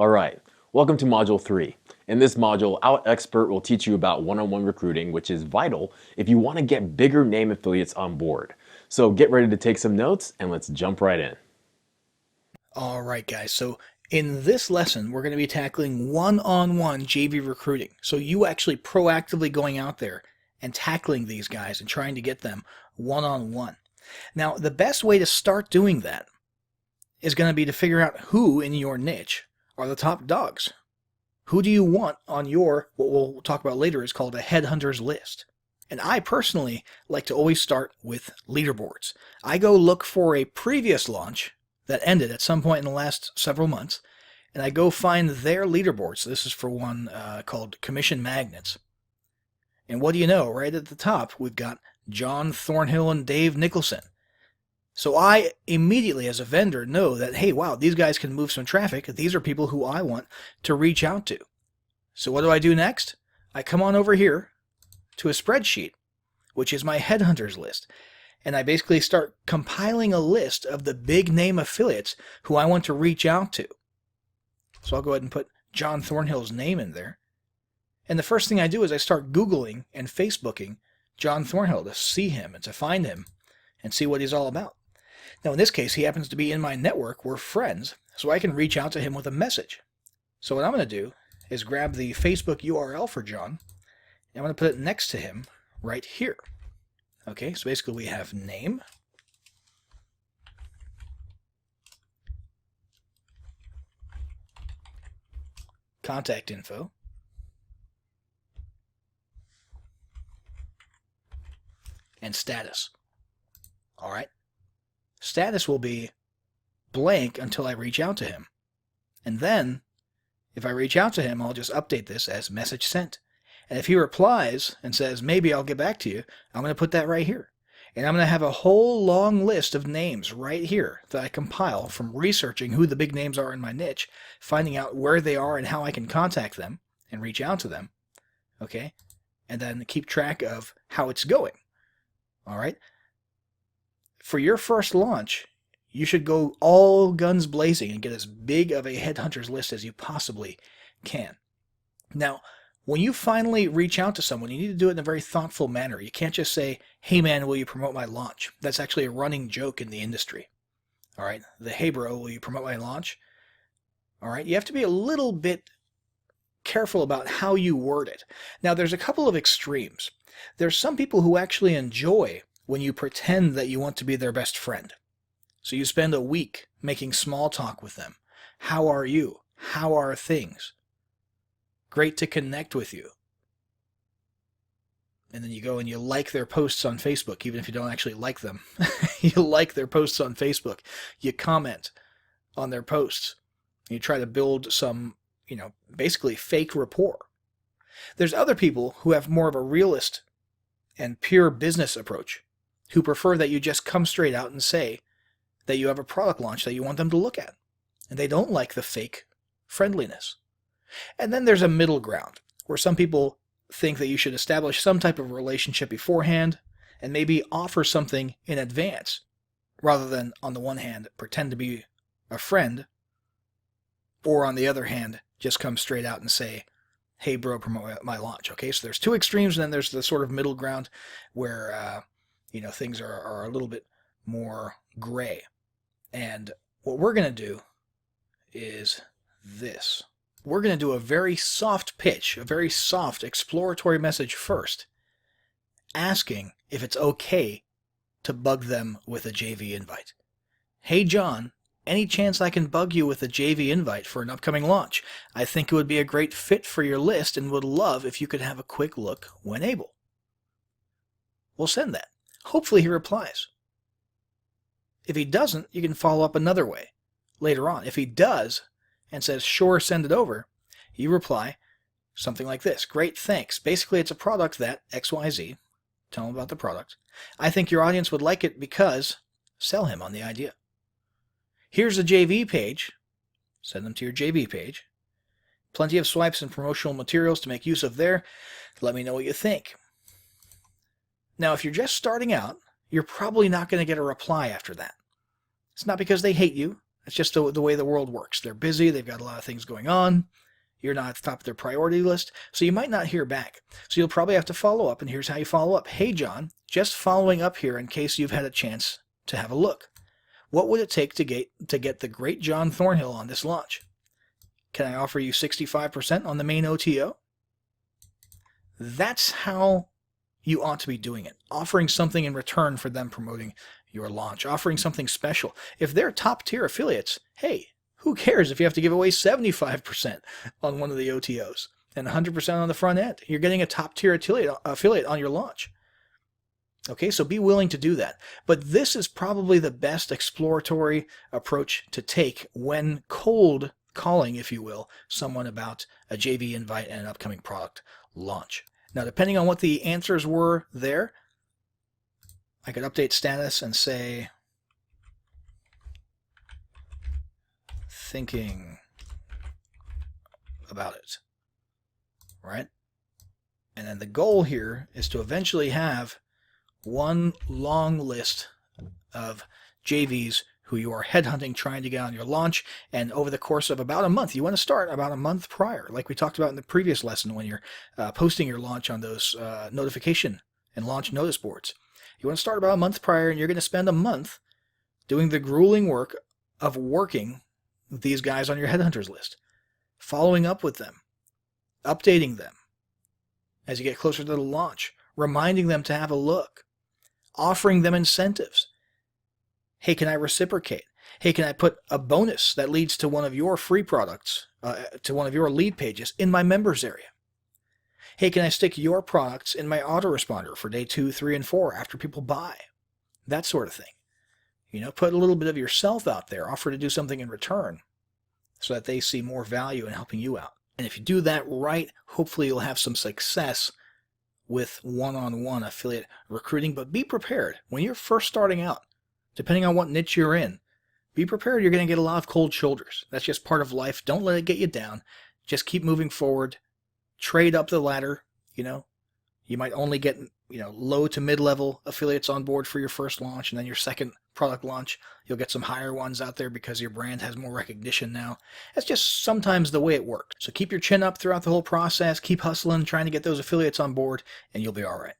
Alright, welcome to Module 3. In this module, our expert will teach you about one-on-one recruiting, which is vital if you want to get bigger name affiliates on board. So get ready to take some notes and let's jump right in. All right, guys. So in this lesson, we're going to be tackling one-on-one JV recruiting. So you actually proactively going out there and tackling these guys and trying to get them one-on-one. Now, the best way to start doing that is going to be to figure out who in your niche are the top dogs. Who do you want on your, what we'll talk about later is called a headhunters list. And I personally like to always start with leaderboards. I go look for a previous launch that ended at some point in the last several months, and I go find their leaderboards. This is for one called Commission Magnets. And what do you know? Right at the top, we've got John Thornhill and Dave Nicholson. So I immediately, as a vendor, know that, hey, wow, these guys can move some traffic. These are people who I want to reach out to. So what do I do next? I come on over here to a spreadsheet, which is my headhunters list. And I basically start compiling a list of the big name affiliates who I want to reach out to. So I'll go ahead and put John Thornhill's name in there. And the first thing I do is I start Googling and Facebooking John Thornhill to see him and to find him and see what he's all about. Now in this case, he happens to be in my network. We're friends, so I can reach out to him with a message. So what I'm going to do is grab the Facebook URL for John, and I'm going to put it next to him right here. Okay, so basically we have name, contact info, and status. All right, status will be blank until I reach out to him. And then, if I reach out to him, I'll just update this as message sent. And if he replies and says, maybe I'll get back to you, I'm going to put that right here. And I'm going to have a whole long list of names right here that I compile from researching who the big names are in my niche, finding out where they are and how I can contact them and reach out to them. Okay? And then keep track of how it's going. All right? For your first launch, you should go all guns blazing and get as big of a headhunters list as you possibly can. Now, when you finally reach out to someone, you need to do it in a very thoughtful manner. You can't just say, hey man, will you promote my launch? That's actually a running joke in the industry. All right, the hey bro, will you promote my launch? All right, you have to be a little bit careful about how you word it. Now, there's a couple of extremes. There's some people who actually enjoy when you pretend that you want to be their best friend. So you spend a week making small talk with them. How are you? How are things? Great to connect with you. And then you go and you like their posts on Facebook, even if you don't actually like them. You like their posts on Facebook. You comment on their posts. You try to build some, basically fake rapport. There's other people who have more of a realist and pure business approach, who prefer that you just come straight out and say that you have a product launch that you want them to look at. And they don't like the fake friendliness. And then there's a middle ground, where some people think that you should establish some type of relationship beforehand and maybe offer something in advance, rather than, on the one hand, pretend to be a friend, or on the other hand, just come straight out and say, hey bro, promote my launch. Okay, so there's two extremes, and then there's the sort of middle ground where, things are a little bit more gray. And what we're going to do is this. We're going to do a very soft pitch, a very soft exploratory message first, asking if it's okay to bug them with a JV invite. Hey John, any chance I can bug you with a JV invite for an upcoming launch? I think it would be a great fit for your list and would love if you could have a quick look when able. We'll send that. Hopefully he replies. If he doesn't, you can follow up another way later on. If he does, and says, sure, send it over, you reply something like this. Great, thanks. Basically, it's a product that XYZ, tell him about the product. I think your audience would like it because, sell him on the idea. Here's a JV page. Send them to your JV page. Plenty of swipes and promotional materials to make use of there. Let me know what you think. Now, if you're just starting out, you're probably not going to get a reply after that. It's not because they hate you. It's just the way the world works. They're busy. They've got a lot of things going on. You're not at the top of their priority list, so you might not hear back. So you'll probably have to follow up, and here's how you follow up. Hey, John, just following up here in case you've had a chance to have a look. What would it take to get the great John Thornhill on this launch? Can I offer you 65% on the main OTO? That's how you ought to be doing it. Offering something in return for them promoting your launch. Offering something special. If they're top tier affiliates, hey, who cares if you have to give away 75% on one of the OTOs and 100% on the front end? You're getting a top tier affiliate on your launch. Okay, so be willing to do that. But this is probably the best exploratory approach to take when cold calling, if you will, someone about a JV invite and an upcoming product launch. Now, depending on what the answers were there, I could update status and say, thinking about it, right? And then the goal here is to eventually have one long list of JVs who you are headhunting, trying to get on your launch. And over the course of about a month, you want to start about a month prior, like we talked about in the previous lesson when you're posting your launch on those notification and launch notice boards. You want to start about a month prior, and you're going to spend a month doing the grueling work of working with these guys on your headhunters list, following up with them, updating them as you get closer to the launch, reminding them to have a look, offering them incentives. Hey, can I reciprocate? Hey, can I put a bonus that leads to one of your free products, to one of your lead pages in my members area? Hey, can I stick your products in my autoresponder for day 2, 3, and 4 after people buy? That sort of thing. You know, put a little bit of yourself out there, offer to do something in return so that they see more value in helping you out. And if you do that right, hopefully you'll have some success with one-on-one affiliate recruiting. But be prepared when you're first starting out, depending on what niche you're in, be prepared. You're going to get a lot of cold shoulders. That's just part of life. Don't let it get you down. Just keep moving forward. Trade up the ladder. You know, you might only get, low to mid-level affiliates on board for your first launch, and then your second product launch, you'll get some higher ones out there because your brand has more recognition now. That's just sometimes the way it works. So keep your chin up throughout the whole process. Keep hustling, trying to get those affiliates on board, and you'll be all right.